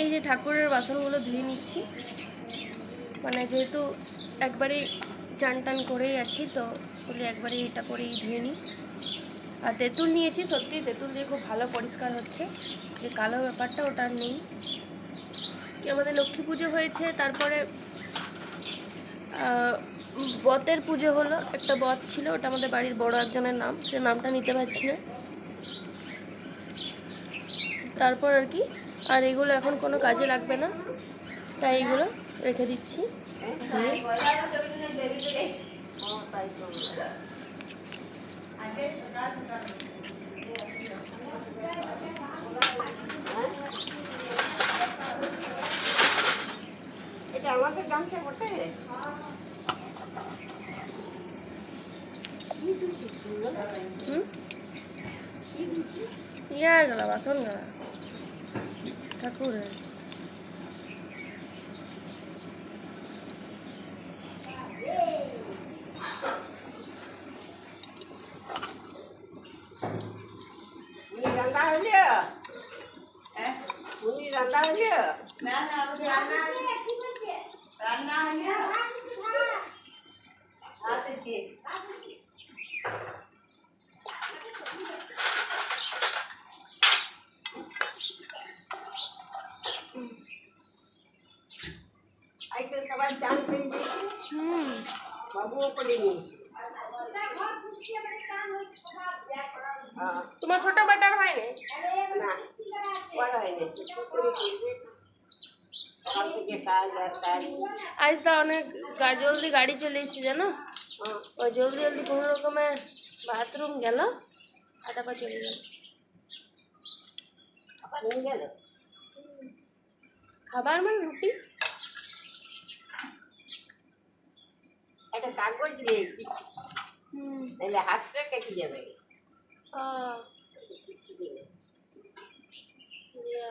এই যে ঠাকুরের বাসনগুলো ধুয়ে নিচ্ছি, মানে যেহেতু একবারেই চান টান করেই আছি তো বলি একবারেই এটা করেই ধুয়ে নিই। আর তেঁতুল নিয়েছি, সত্যি তেঁতুল দিয়ে খুব ভালো পরিষ্কার হচ্ছে, যে কালো ব্যাপারটা ওটা আর নেই। আমাদের লক্ষ্মী পুজো হয়েছে, তারপরে বতের পুজো হলো, একটা বত ছিল, ওটা আমাদের বাড়ির বড় একজনের নাম, সে নামটা নিতে পারছি না। তারপর আর কি, আর এগুলো এখন কোনো কাজে লাগবে না, তাই এগুলো রেখে দিচ্ছি। এটা আমাকে গামছা বটে। ইয়া গেল বাসন গেলা ঠাকুরের। রান্না হইলে উনি রান্না হইলে রান্না হইলে আজকে সবাই চান করে দিয়েছে, বাবুও করেনি। তোমার ছোট বাটার হয়নি? না বড় হয়নি, সকাল থেকে কাজ আর কাজ। আজ তো অনেক জলদি গাড়ি চলে এসেছে জানো, ওই জলদি জলদি কোনো রকমে বাথরুম গেল, তারপর চলে গেল। আবার নিয়ে গেল খাবার মানে রুটি। একটা কাগজ দিয়েছি, নাহলে হাতটা কেটে যাবে। ইয়া